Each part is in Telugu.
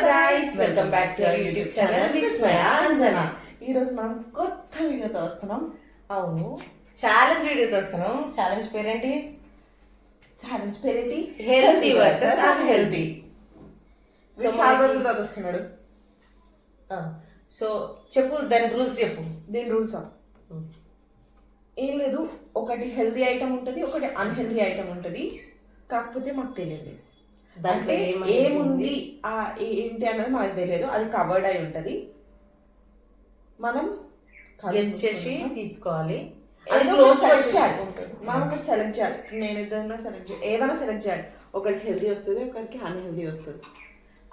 guys, welcome back to our YouTube channel Vismaya Anjana. ఈ రోజు మనం కొత్త వీడియోతో వస్తున్నాం. అవును, ఛాలెంజ్ వీడియోతో వస్తున్నాం. ఛాలెంజ్ పేరేంటి? Healthy versus unhealthy. సో చాలా రోజుల తర్వాత వస్తున్నాడు. సో చెప్పు, దాని రూల్స్ చెప్పు. దీని రూల్స్ ఏం లేదు, ఒకటి హెల్తీ ఐటమ్ ఉంటుంది, ఒకటి అన్హెల్తీ ఐటమ్ ఉంటుంది. కాకపోతే మాకు తెలియదు దాంట్లో ఏముంది ఏంటి అన్నది మనకు తెలియదు. అది కవర్డ్ అయి ఉంటుంది. మనం గెస్ చేసి తీసుకోవాలి. అది సెలెక్ట్ చేయాలి. మనం ఒకటి సెలెక్ట్ చేయాలి. నేను ఏదైనా సెలెక్ట్ చేయాలి. ఒకరికి హెల్తీ వస్తుంది, ఒకరికి అన్హెల్తీ వస్తుంది.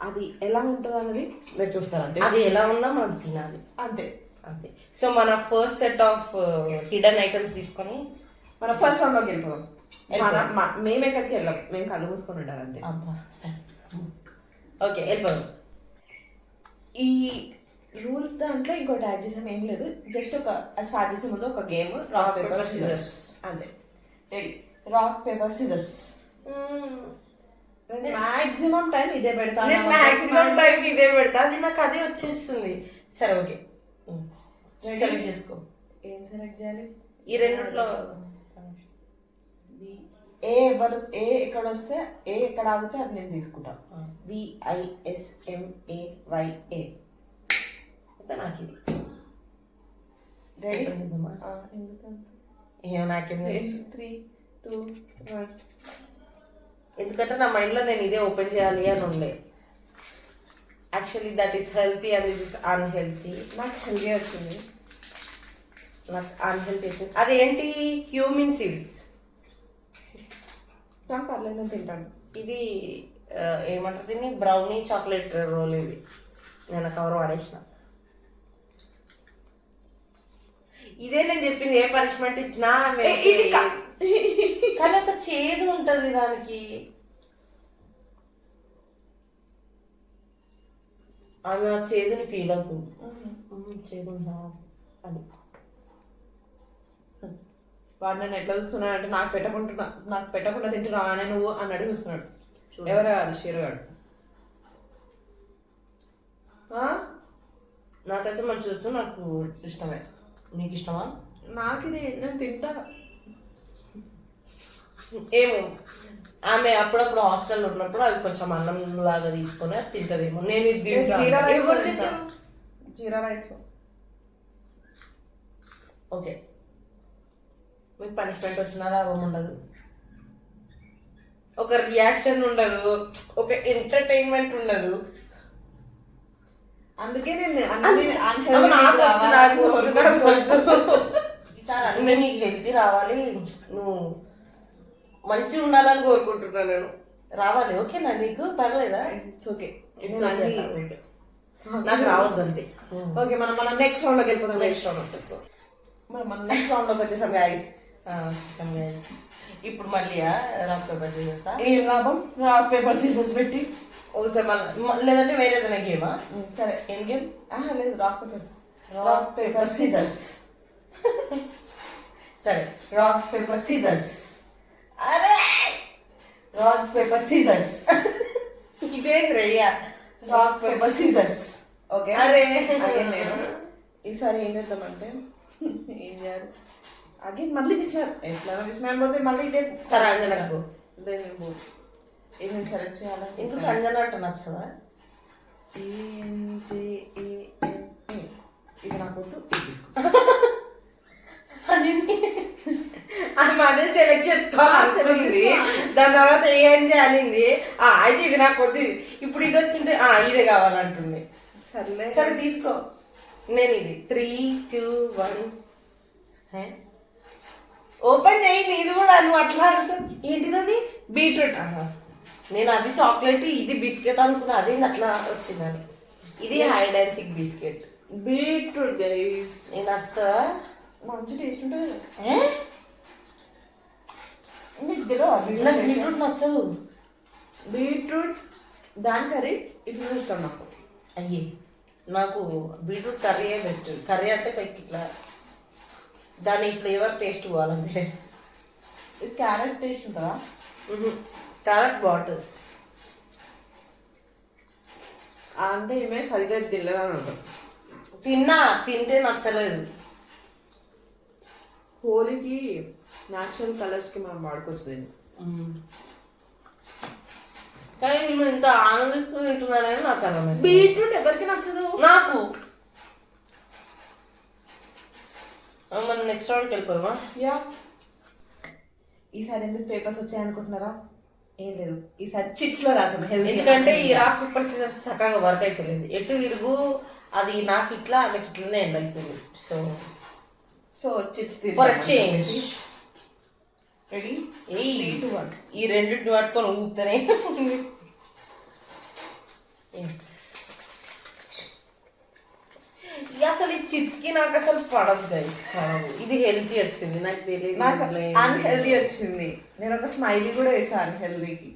అది ఎలా ఉంటుంది అన్నది మీరు చూస్తారు. అంతే, అది ఎలా ఉన్నా మనం తినాలి. అంతే అంతే. సో మన first set of hidden items తీసుకొని మన ఫస్ట్ రౌండ్లోకి వెళ్ళిపోదాం. మేము ఎక్కడికి వెళ్ళాం, మేము కళ్ళు మూసుకొని ఉండాలి. అంతే. అబ్బా సరే, ఓకే వెళ్ళిపోదాం. ఈ రూల్స్ దాంట్లో ఇంకోటి యాడ్ చేసాం. ఏం లేదు, జస్ట్ ఒక స్టార్ట్ చేసే ముందు ఒక గేమ్ రాక్ పేపర్ సిజర్స్. అంతే, ready. Rock paper scissors. Maximum time ఇదే పెడతాను. అది నాకు అదే వచ్చేస్తుంది. సరే ఓకే, సెలెక్ట్ చేసుకో. ఏం సెలెక్ట్ చేయాలి? ఈ రెండిట్లో ఏ ఎక్కడ వస్తే ఎక్కడ ఆగితే అది నేను తీసుకుంటాను. VISMAYA. నాకు ఇది రెడీ. ఏమో నాకేం 3, 2, 1. ఎందుకంటే నా మైండ్లో నేను ఇదే ఓపెన్ చేయాలి అని ఉండే. Actually that is healthy and this is unhealthy. నాకు హెల్తీ వచ్చింది, నాకు అన్హెల్తీ వచ్చింది. అదేంటి? Cumin seeds. పర్లేదు, నేను తింటాను. ఇది ఏమంటారు దీన్ని? Brownie chocolate roll. ఇది నేను కవర్ వాడేసిన. ఇదే నేను చెప్పింది, ఏ పనిష్మెంట్ ఇచ్చినా కానీ ఒక చేదు ఉంటుంది దానికి. ఆమె ఆ చేదుని ఫీల్ అవుతుంది. చేదు ఉందా అని. వాడు నన్ను ఎట్లా చూస్తున్నాడు అంటే నాకు పెట్టకుండా తింటున్నావా అని నువ్వు అన్నట్టు చూస్తున్నాడు. ఎవరు కాదు, షేరుగాడు. నాకైతే మంచి వచ్చు, నాకు ఇష్టమే. నీకు ఇష్టమా? నాకు ఇది నేను తింటా. ఏమో ఆమె అప్పుడప్పుడు హాస్టల్లో ఉన్నప్పుడు అవి కొంచెం అన్నం లాగా తీసుకొని తింటదేమో. నేను ఇది జీరా రైస్. ఓకే, మీకు పనిష్మెంట్ వచ్చినా లాభం ఉండదు, ఒక రియాక్షన్ ఉండదు, ఒక ఎంటర్టైన్మెంట్ ఉండదు. అందుకే నేను ఈసారి నీకు హెల్తీ రావాలి, నువ్వు మంచిగా ఉండాలని కోరుకుంటున్నాను. నేను రావాలి. ఓకేనా? నీకు పర్లేదా? It's okay. నాకు రావద్దు అంతే. ఓకే, మనం నెక్స్ట్ రౌండ్లోకి వెళ్ళిపోతాం. మనం నెక్స్ట్ రౌండ్లోకి వచ్చేసాం గైస్. ఇప్పుడు మళ్ళీ రాక్ పేపర్ సీజర్స్. ఏం లాభం? రాక్ పేపర్ సీజర్స్ పెట్టి ఒకసారి మళ్ళీ, లేదంటే వేరే ఏదైనా గేమా? సరే, ఏం గేమ్? లేదు, రాక్ పేపర్ సీజర్స్. సరే, రాక్ పేపర్ సీజర్స్. అరే, రాక్ పేపర్ సీజర్స్. ఇదేంటి రయ్యా? Rock paper scissors. ఓకే, అరే ఈసారి ఏం చేద్దామంటే ఏం చేయాలి? అగైన్ మళ్ళీ విస్మయం పోతే మళ్ళీ ఇదే. సరే అంజనకు ఏం సెలెక్ట్ చేయాలి? ఎందుకు అంజన అంటే నచ్చదా? ఇది నాకు వద్దు, అది అదే సెలెక్ట్ చేసుకోవాలి. దాని తర్వాత ఏం చేయాలింది? అయితే ఇది నాకు వద్దు, ఇప్పుడు ఇది వచ్చింటే ఇదే కావాలంటుంది. సర్లే, సరే తీసుకో. నేను ఇది 3, 2, 1 ఓపెన్ చేయండి. ఇది కూడా నువ్వు అట్లా ఏంటిది? అది బీట్రూట్. నేను అది చాక్లెట్, ఇది బిస్కెట్ అనుకున్నా. అది అట్లా వచ్చిందని. ఇది hide and seek biscuit. Beetroot guys. నేను నచ్చుతుందా? మంచి టేస్ట్ ఉంటుంది. నాకు బీట్రూట్ నచ్చదు. బీట్రూట్ దాని కర్రీ ఇది ఇష్టం నాకు. అయ్యి నాకు బీట్రూట్ కర్రీయే బెస్ట్. కర్రీ అంటే ఇట్లా దాని ఫ్లేవర్ టేస్ట్ పోవాలంటే. ఇది క్యారెట్ టేస్ట్ ఉంటుందా? క్యారెట్ బాగుంటుంది. అంటే ఈమె సరిగ్గా తినలేదని అంటారు. తింటే నచ్చలేదు. హోలీకి న్యాచురల్ కలర్స్కి మనం వాడుకోవచ్చు దీన్ని. కానీ మేము ఇంత ఆనందిస్తూ తింటున్నారని నాకు అర్థమైంది. బీట్రూట్ ఎవరికి నచ్చదు. నాకు మనం నెక్స్ట్ రౌండ్కి వెళ్ళిపోదామా? యా. ఈసారి ఎందుకు పేపర్స్ వచ్చాయనుకుంటున్నారా? ఏం లేదు, ఈసారి చిట్స్ లో రాసాను. ఎందుకంటే ఈ రాక్ పేపర్ సీజర్స్ చక్కగా వర్క్ అవుతలేదు. ఎటు తిరుగు అది నాకు ఇట్లా ఆమెకి ఇట్లనే ఎండ్ అవుతుంది. So chits for change ready. ఈ రెండింటిని పట్టుకొని ఊపుతానే. అసలు ఈ చిప్స్ కి నాకు అసలు పడదు గైస్, పడదు. ఇది హెల్తీ వచ్చింది, నాకు తెలియదు. నాకు అన్హెల్దీ వచ్చింది. నేను ఒక స్మైలీ కూడా వేసాను అన్హెల్దీకి.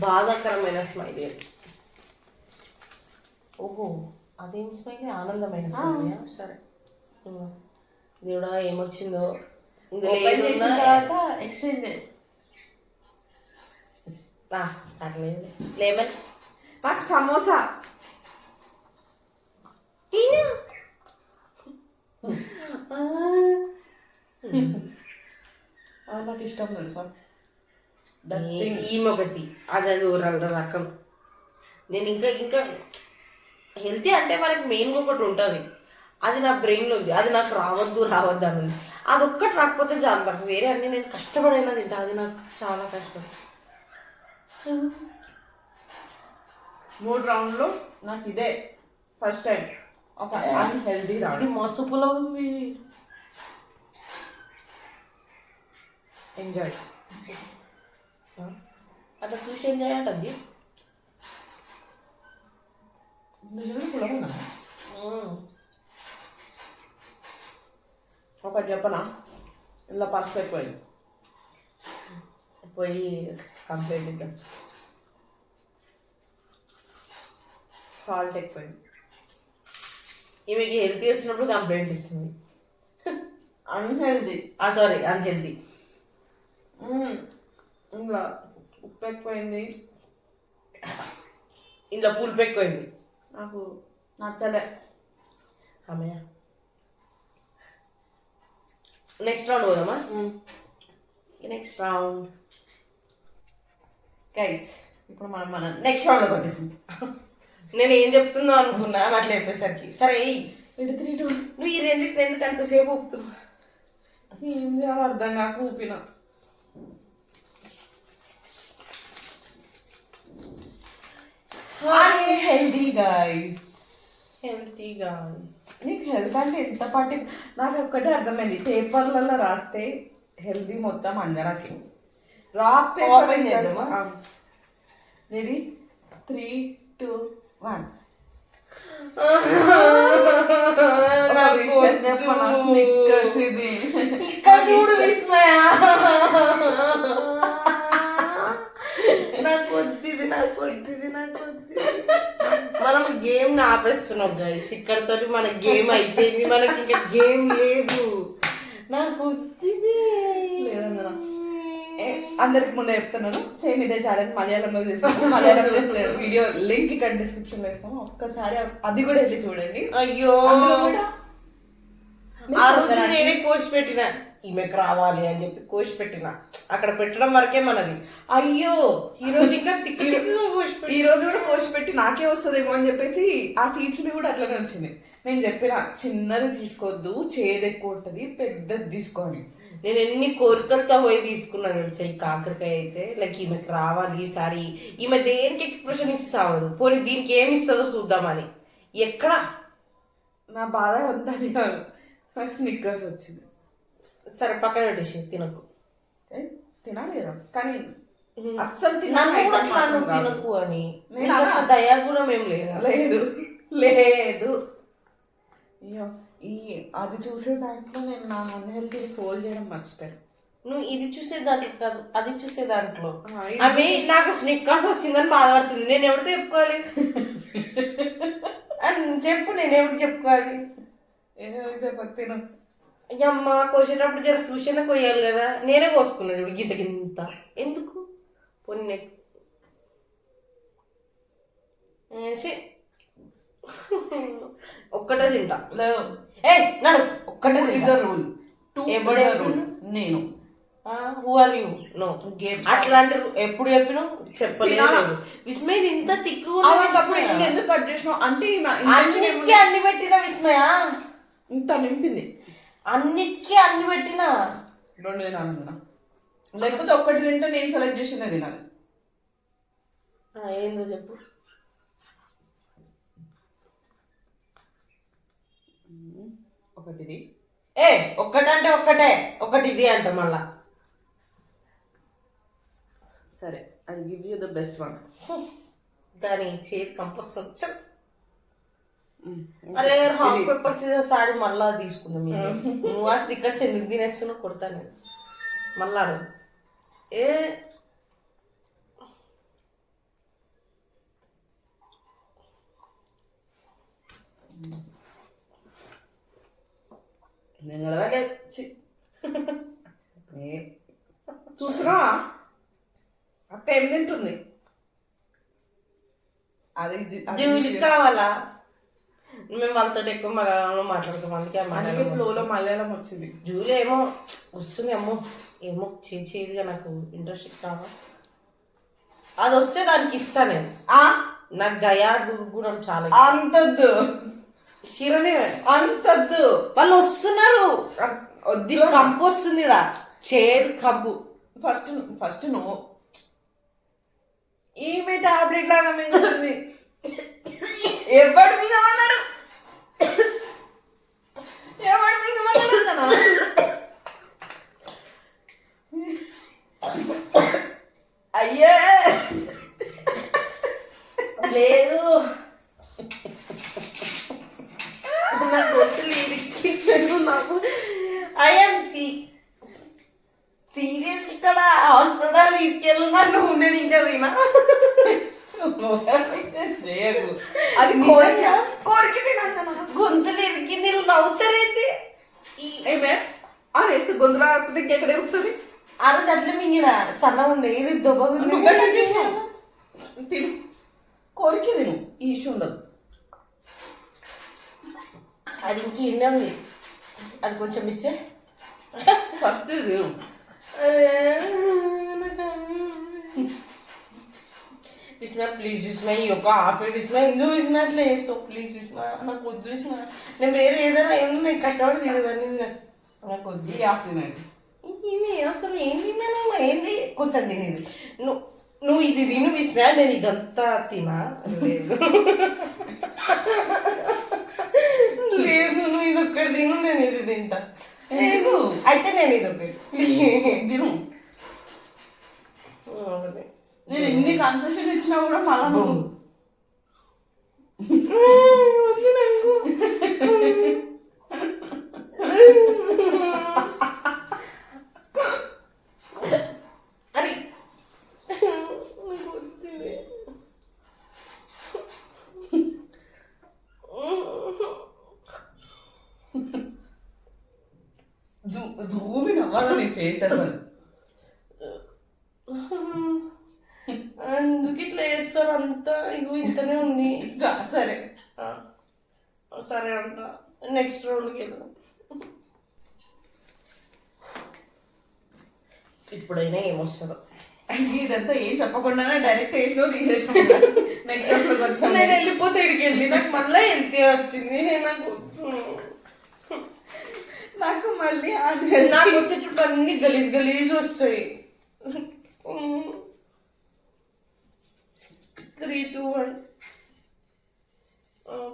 బాధాకరమైన స్మైలీ అది. ఓహో, అదేం స్మైలీ? ఆనందమైన స్మైలీ. సరే దేవుడా ఏమొచ్చిందో ఎక్స్చేంజ్ అట్లేదు. లెమన్. నాకు సమోసా. నాకు ఇష్టం తెలుసా. ఈమె ఒకటి అది రకం. నేను ఇంకా ఇంకా హెల్తీ అంటే మనకి మెయిన్గా ఒకటి ఉంటుంది, అది నా బ్రెయిన్లో ఉంది. అది నాకు రావద్దు అని ఉంది. అది ఒక్కటి రాకపోతే చాలు, నాకు వేరే అన్నీ నేను కష్టపడైనా తింటా. అది నాకు చాలా కష్టం. 3 రౌండ్లో నాకు ఇదే ఫస్ట్ టైం ఒక అన్హెల్దీ రావడం. ఇది మసుపులో ఉంది. ఎంజాయ్. అట్లా చూసి ఎంజాయ్ అంటది. నిజంగా పులగుందా? ఒకటి చెప్పనా, ఇలా పసుపు అయిపోయింది. పోయి కంప్లైంట్ ఇద్దాం. సాల్ట్ ఎక్కువైంది. ఈమెకి హెల్తీ వచ్చినప్పుడు కంప్లైంట్ ఇస్తుంది. Unhealthy, sorry unhealthy. ఇలా ఉప్పు ఎక్కువైంది, ఇంట్లో పులుపు ఎక్కువైంది. నాకు నచ్చలే. ఆమె నెక్స్ట్ రౌండ్ పోదామా? నెక్స్ట్ రౌండ్ గైస్, ఇప్పుడు మనం నెక్స్ట్ రౌండ్లోకి వచ్చేసింది. నేను ఏం చెప్తుందో అనుకున్నా అట్లా చెప్పేసరికి. సరే నువ్వు ఈ రెండింటిని ఎందుకు అంతసేపు ఊపుతున్నావు? ఏం చేయాలో అర్థం కాక ఊపిన. Healthy guys. నీకు హెల్త్ అంటే ఎంత పాటి, నాకు ఒక్కటే అర్థమైంది. పేపర్లలో రాస్తే హెల్తీ మొత్తం అందరికి. Rock paper ready 3, 2, 1. స్నిక్కర్స్ ఇది. చూడు విస్మయ, నాకు వద్దిది. మనం గేమ్ ని ఆపేస్తున్నాం గైస్. ఇక్కడతోటి మన గేమ్ అయిపోయింది, మనకి ఇంకా గేమ్ లేదు. నాకు వద్దిది లేదన్నా. అందరికి ముందే చెప్తున్నాను, సేమ్ ఇదే ఛాలెంజ్ మలయాళంలో చేస్తాను. మలయాళంలో వీడియో లింక్ ఇక్కడ డిస్క్రిప్షన్ లో ఇస్తాను. ఒక్కసారి అది కూడా వెళ్ళి చూడండి. అయ్యో, ఆ రోజు నేనే కోసి పెట్టిన, ఈమెకు రావాలి అని చెప్పి కోసి పెట్టిన. అక్కడ పెట్టడం వరకే మనది. అయ్యో, ఈ రోజు ఇంకా ఈ రోజు కూడా కోసి పెట్టి నాకే వస్తుందేమో అని చెప్పేసి ఆ సీట్స్ ని కూడా అట్లనే వచ్చింది. నేను చెప్పిన చిన్నది తీసుకోవద్దు, చేదు ఎక్కువ ఉంటుంది, పెద్దది తీసుకోని. నేను ఎన్ని కోరికలతో పోయి తీసుకున్నాను తెలుసా ఈ కాకరకాయ అయితే. లైక్ ఈమెకు రావాలి ఈసారి. ఈమె దేనికి ఎక్స్ప్రెషన్ ఇచ్చి సావదు, పోనీ దీనికి ఏమి ఇస్తుందో చూద్దామని. ఎక్కడ నా బాధ అంతా అది కాదు, నాకు స్నిక్కర్స్ వచ్చింది. సరే పక్కన పెట్టేసి తినకు. తినాలి కదా, కానీ అస్సలు తినకు అని దయాగుణం ఏం లేదు. అయ్యో, అది చూసే దాంట్లో నేను నా అన్హెల్తీ ఫోల్డ్ చేయడం మర్చిపోయాను. నువ్వు ఇది చూసే దాంట్లో కాదు, అది చూసే దాంట్లో. అవి నాకు స్నిక్కర్స్ వచ్చిందని బాధపడుతుంది. నేను ఎవరితో చెప్పుకోవాలి? చెప్పు, నేను ఎవరికి చెప్పుకోవాలి? తిను. అమ్మ కోసేటప్పుడు జర సూచన కొయ్యాలి కదా. నేనే కోసుకున్నాను చూడు గింత గింత. ఎందుకు? పోనీ నెక్స్ట్ ఛీ. ఒక్కటే తింటా. లేదు ఏ నడు ఒక్కటే ఇస్ ద రూల్. ఎవడు రూల్ నేను హూ ఆర్ యూ నో అట్లాంటి ఎప్పుడు చెప్పినావు చెప్పలేదు. విస్మయ్ ఇది ఇంత తిక్కు ఎందుకు కట్ చేసినావు అంటే అన్నిటికీ అన్ని పెట్టిన విస్మయ ఇంత నింపింది. అన్నిటికీ అన్ని పెట్టిన 2 తినాలన్నా లేకపోతే ఒక్కటి తింటే నేను సెలెక్ట్ చేసిందే తినాలి. ఏందో చెప్పు. ఒకటిది ఏ ఒక్కటంటే ఒక్కటే ఒకటి ఇది అంట మళ్ళా. సరే I give you the best one. దాని చేతి కంపొస్తుంది. అరే హాఫ్ పేపర్ సీజర్స్ ఆడి మళ్ళా తీసుకుందాం. నువ్వు ఆ స్టిక్కర్స్ ఎందుకు తినేస్తున్నావు కొడతా నేను మళ్ళా ఆడు. ఏ చూసినా అక్క ఏం తింటుంది? అది జూలి కావాలా? మేము వాళ్ళతో ఎక్కువ మలయాళంలో మాట్లాడుతాం, అందుకే ఫ్లోలో మలయాళం వచ్చింది. జూలి ఏమో వస్తుంది ఏమో ఏమో చేదిగా నాకు ఇంట్రెస్ట్ కావా. అది వస్తే దానికి ఇస్తా నేను. నాకు దయా గుణం చాలా. అంతద్దు చీరనే అంతద్దు. వాళ్ళు వస్తున్నారు. కంపు వస్తుంది ఇడా చేదు కంపు. ఫస్ట్ నువ్వు ఈమె టాబ్లెట్ లాగా మింగుతుంది. ఎవడు మింగమన్నాడు? ఎవడు మింగమన్నాడు? అయ్యే లేదు నాకు గొంతులు నాకు ఐఎమ్ సీరియస్. ఇక్కడ హాస్పిటల్ తీసుకెళ్ళున్నా నువ్వు నేను ఇంకా వినా. అది కోరిక తినంత గొంతులు ఇరికింది నవ్వుతారేంటి? ఏమే వేస్తే గొంతు రాకపోతే ఇంకెక్కడ ఎరుగుతుంది? ఆ రోజు అట్లా మింగిన సన్న ఉండే ఇది దొబ్బగుంది. తిను కోరిక తిను ఈ ఇష్యూ ఉండదు. అది ఇంక ఇండే ఉంది, అది కొంచెం మిస్ ఫస్ట్ తిను. విస్మయ ప్లీజ్ విస్మయ ఈ యొక్క హాఫ్ విస్మయ ఎందుకు విస్మయ అట్లా వేస్తావు ప్లీజ్ విస్మయ. నాకు వద్దు విస్మయ. నేను వేరే ఏదైనా ఏమన్నా నేను కష్టపడి తినేదాన్ని. నాకు వద్దు ఈ హాఫ్ తినండి. ఇది అసలు ఏంది నేను ఏంది కొంచెం తినేది. నువ్వు ఇది తిను విస్మయ, నేను ఇదంతా తినా. లేదు లేదు నువ్వు ఇది ఒక్కటి తిను, నేను ఇది తింటా. అయితే నేను ఇది ఒకటి తిను. నేను ఎన్ని కన్సెషన్ ఇచ్చినా కూడా మళ్ళా నువ్వు జూమిన నీ ఫేస్ అసలు అందుకు ఇట్లా వేస్తారు అంతా. ఇగో ఇంతనే ఉంది. సరే సరే అంట. నెక్స్ట్ రౌండ్కి వెళ్దాం. ఇప్పుడైనా ఏమొస్తుందో. ఇదంతా ఏం చెప్పకుండానే డైరెక్ట్ వేసినా తీసేసిన. నెక్స్ట్ రౌండ్కి వచ్చాను. నేను వెళ్ళిపోతే ఇక్కడికి వెళ్ళి నాకు మళ్ళీ వెళ్తే వచ్చింది. నాకు మళ్ళీ నాకు వచ్చేటప్పుడు అన్ని గలీజ్ గలీజ్ వస్తాయి. 3, 2, 1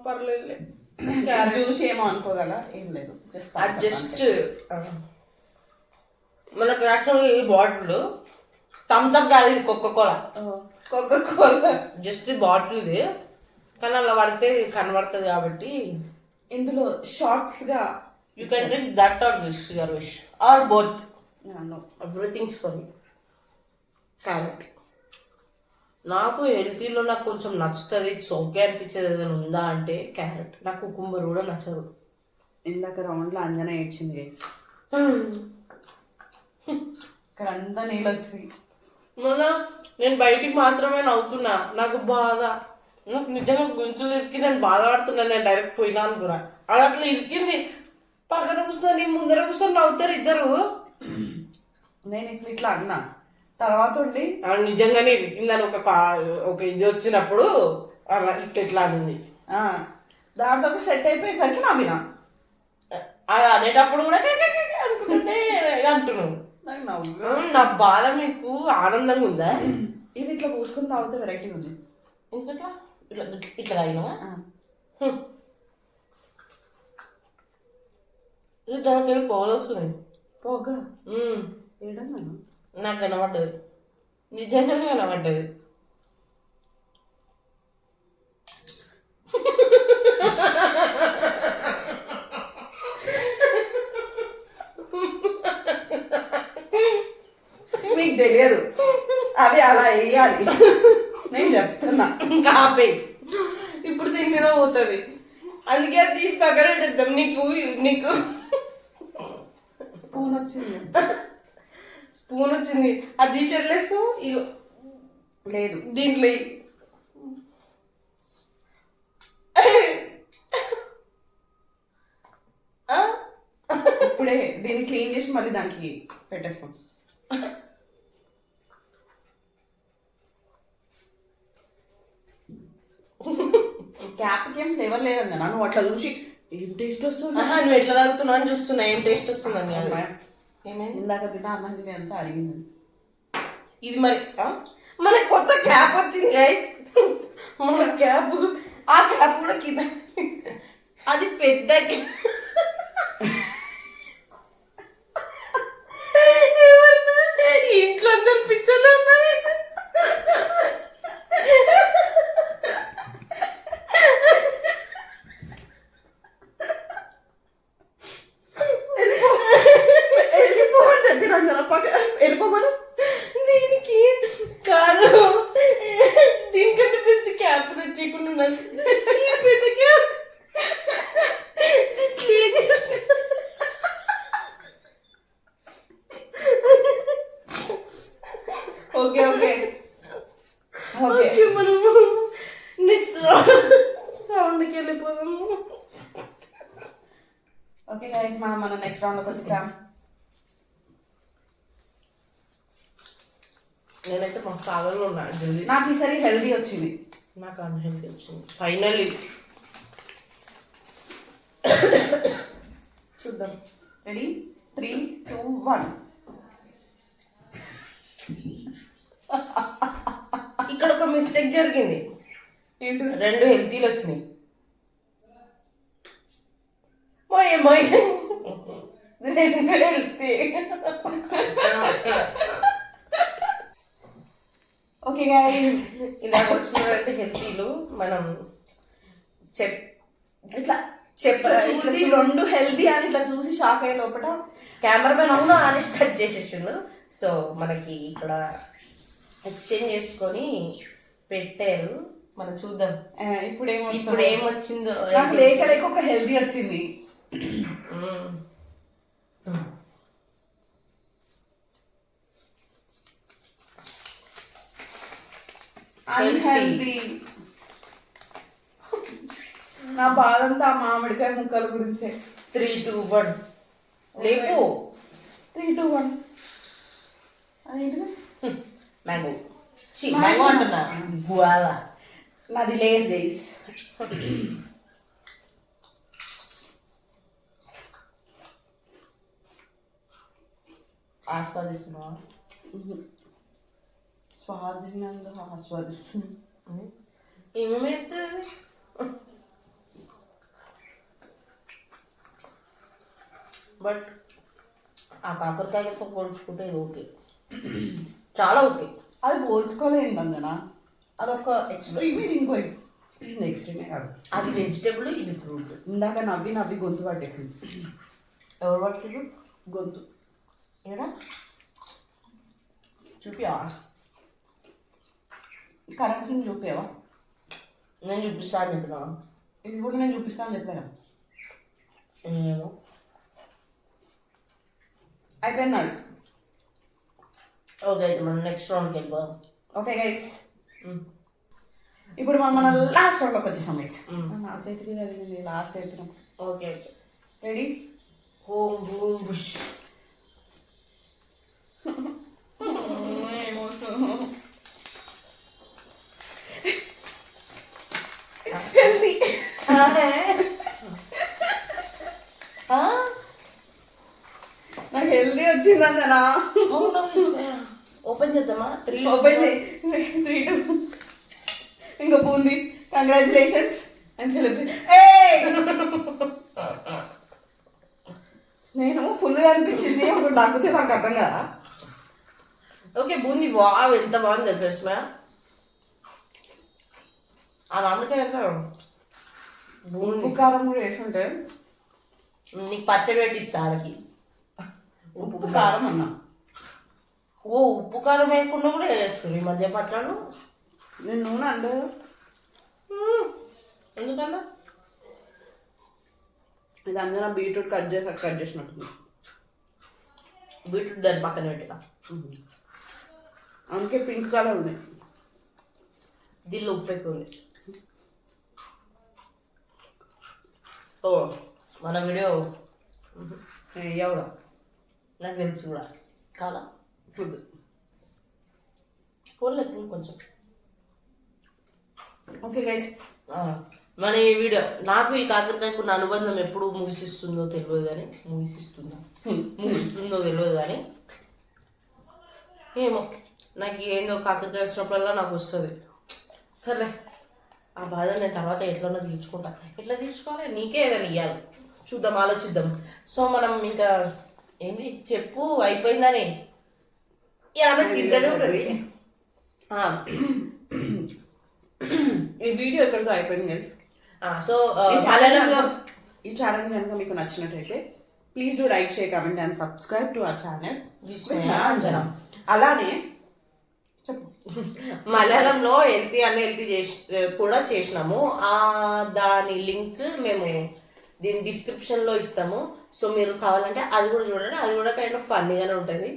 పర్లేదు. చూసి ఏమో అనుకోగల ఏం లేదు. జస్ట్ మనకు యాక్చువల్గా ఈ బాటిల్ థమ్స్ అప్ కాదు, ఇది కోకోకోలా. జస్ట్ బాటిల్ ఇది, కానీ అలా పడితే కనబడుతుంది కాబట్టి ఇందులో షార్ట్స్ గా you can drink that or this your wish or both. Everythings for you. Carrot నాకు హెల్తీలో నాకు కొంచెం నచ్చుతుంది. ఇట్స్ ఓకే అనిపించేది ఏదైనా ఉందా అంటే క్యారెట్. నాకు కుకుంబర్ కూడా నచ్చదు. ఇందాక రౌండ్లో అంజన ఏడ్చింది. ఇక్కడ అంతా నీళ్ళు వచ్చింది. మళ్ళా నేను బయటికి మాత్రమే నవ్వుతున్నా, నాకు బాధ. నాకు నిజంగా గొంతులు ఇరికి నేను బాధపడుతున్నాను. నేను డైరెక్ట్ పోయినా అనుకున్నా. అది అట్లా ఇరికింది. పక్కన కూర్చొని ముందర కూర్చొని నవ్వుతారు ఇద్దరు. నేను ఇట్లా అన్నా తర్వాత ఉండి నిజంగానే ఇరికిందని ఒక ఇది వచ్చినప్పుడు అలా ఇట్లా అనింది. దాని తర్వాత సెట్ అయిపోయేసరికి నవ్వినా. అది అనేటప్పుడు కూడా అనుకుంటుంటే అంటున్నావు. నాకు నవ్వు. నా బాధ మీకు ఆనందంగా ఉందా? ఇది ఇట్లా పూసుకుని తాగితే వెరైటీ ఉంది. ఎందుకట్లా ఇట్లా ఇట్లా తాగినావా? ఇది దానికి పొగలు వస్తున్నాయి. పోగా ఏడన్నా నాకు కనబడ్డది, నిజంగానే కనబడ్డది. మీకు తెలియదు, అది అలా వేయాలి. నేను చెప్తున్నా కాపే ఇప్పుడు దీని మీద పోతుంది. అందుకే అది పక్కన పెట్టేద్దాం. నీకు స్పూన్ వచ్చింది. స్పూన్ వచ్చింది. అది తీసేలేసు. ఇగో లేదు దీంట్లో ఇప్పుడే దీన్ని క్లీన్ చేసి మళ్ళీ దానికి పెట్టేస్తాం. క్యాప్కి ఏం ఫ్లేవర్ లేదన్నా. నువ్వు అట్లా చూసి ఏం టేస్ట్ వస్తుంది, నువ్వు ఎట్లా తాగుతున్నావు అని చూస్తున్నా. ఏం టేస్ట్ వస్తుందని. ఏమైంది? ఇందాక తిన్నా అన్నం తినే అంతా అరిగింది. ఇది మరి మన కొత్త క్యాప్ వచ్చింది గైస్. మన క్యాప్, ఆ క్యాప్ కూడా కింద. అది పెద్ద ఇంట్లో అందరు పిచ్చర్లు ఉన్నారు. వెళ్ళిపోమని చెప్పిన వెళ్ళిపోమను. దీనికి కాదు, దీనికంటే బెస్ట్ క్యాప్ తెచ్చేయకుండా ఉన్నాను. పెద్ద cap okay okay okay okay, మనము నెక్స్ట్ రౌండ్కి వెళ్ళిపోదాము. ఓకే గైస్, మనం మన నెక్స్ట్ రౌండ్కి వచ్చేసాం. నేనైతే మస్తు ఆగంగా ఉన్నా. జల్దీ నాకు ఈసారి హెల్దీ వచ్చింది. నాకు అన్హెల్తీ వచ్చింది ఫైనల్లీ. చూద్దాం. రెడీ 3, 2, 1. ఇక్కడ ఒక మిస్టేక్ జరిగింది. ఏంటి? 2 హెల్తీలు వచ్చినాయి. మోయ్ 2 హెల్తీ. ఓకే గైస్, ఇలా వచ్చినటువంటి హెల్తీలు మనం ఇట్లా చూసి 2 హెల్దీ అని ఇట్లా చూసి షాక్ అయ్యే లోపల కెమెరామెన్ అవును అని స్టార్ట్ చేసేసిండు. సో మనకి ఇక్కడ ఎక్స్చేంజ్ చేసుకొని పెట్టారు. మనం చూద్దాం ఇప్పుడు ఏమొచ్చిందో. నాకు లేక ఒక హెల్దీ వచ్చింది. అన్హెల్దీ. నా బాధంతా ఆ మామిడికాయ ముక్కల గురించే. 3, 2, 1 లేపు. 3, 2, 1 అదేంటిది? మ్యాంగో. మ్యాంగో అంటున్నా, గువావా. నాది లేస్ గైస్. ఆస్వాదిస్తున్నావా? స్వాధీనంగా ఆస్వాదిస్తుంది. ఏమేమవుతుంది? బట్ ఆ కాకరకాయతో పోల్చుకుంటే ఇది ఓకే, చాలా ఓకే. అది పోల్చుకోలేండి అందనా. అదొక ఎక్స్ట్రీమ్, ఇది ఇంకో ఎక్స్ట్రీమే కాదు. అది వెజిటేబుల్, ఇది ఫ్రూట్. ఇందాక నవ్వి గొంతు పట్టేసింది. ఎవరు పట్టిరు? గొంతు ఏడా చూపియా? Current film చూపించావా? నేను చూపిస్తాను చెప్పినా. ఇది కూడా నేను చూపిస్తాను చెప్పలేదా? ఏమో అయిపోయింది నాది. ఓకే, అయితే మనం నెక్స్ట్ రౌండ్కి వెళ్ళిపోదాం. ఓకే గైస్, ఇప్పుడు మన లాస్ట్ రౌండ్లోకి వచ్చేసాం గైస్. నా చేతికి జరిగింది లాస్ట్ అయిపోయినాం. Okay okay ready? Home boom bush. నాకు హెల్దీ వచ్చింది అంతనా? ఓపెన్ చేద్దామా? 3 ఓపెన్ చేయి. 3 2 ఇంకా బూంది. Congratulations and celebrate. నేను ఫుల్గా అనిపించింది, ఒకటి దగ్గుతే నాకు అర్థం కదా. ఓకే బూంది వావ్ ఎంత బాగుంది తెలుసా. ఆ మామిడికాయ ఎంత ఉప్పు కారం కూడా వేసుంటే నీకు పచ్చడి పెట్టిస్తా ఆడకి. ఉప్పు కారం అన్నా. ఓ ఉప్పు కారం వేయకుండా కూడా వేస్తుంది ఈ మధ్య పచ్చళ్ళు. నేను నూనె అంటే ఎందుకన్నా ఇది అందరూ బీట్రూట్ కట్ చేసినట్టుంది. బీట్రూట్ దాని పక్కన పెట్టిన అందుకే పింక్ కలర్ ఉంది. దీనిలో ఉప్పు ఎక్కువ ఉంది. ఓ మన వీడియో ఎవడా నాకు తెలుసు కూడా కాలా ఫుడ్ పోలేదు కొంచెం. ఓకే గైస్, మన ఈ వీడియో నాకు ఈ కాకరకాయకు ఉన్న అనుబంధం ఎప్పుడు ముగిసిస్తుందో తెలియదు కానీ ముగిస్తుందో తెలియదు కానీ ఏమో నాకు ఏందో కాకరకాయ వచ్చినప్పుడల్లా నాకు వస్తుంది. సరే ఆ బాధ నేను తర్వాత ఎట్లన్నా తీర్చుకుంటా. ఎట్లా తీర్చుకోవాలి నీకే ఏదైనా ఇవ్వాలి, చూద్దాం ఆలోచిద్దాం. సో మనం ఇంకా ఏంటి చెప్పు అయిపోయిందని ఆమె తింటనే ఉంటుంది. ఈ వీడియో ఎక్కడితో అయిపోయింది గైస్. సో ఈ ఛానల్ కనుక మీకు నచ్చినట్టయితే please do like, share, comment and subscribe to our channel. అలానే చెప్పు. మలయాళంలో హెల్తీ కూడా చేసినాము. దాని లింక్ మేము దీని డిస్క్రిప్షన్లో ఇస్తాము. సో మీరు కావాలంటే అది కూడా చూడండి, అది కూడా కైండ్ ఆఫ్ ఫన్నీగానే ఉంటుంది.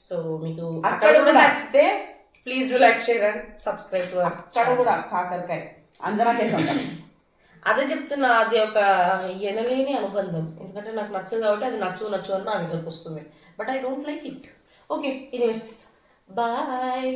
సో మీకు అక్కడ కూడా నచ్చితే please do like, share and subscribe to our. అక్కడ కూడా కాకరకాయ అంజనా కేసు అంటారు. అదే చెప్తున్నా, అది ఒక ఎనలేని అనుబంధం. ఎందుకంటే నాకు నచ్చదు కాబట్టి అది నచ్చు అని నా దగ్గరకు వస్తుంది. But I don't like it. Okay anyways bye.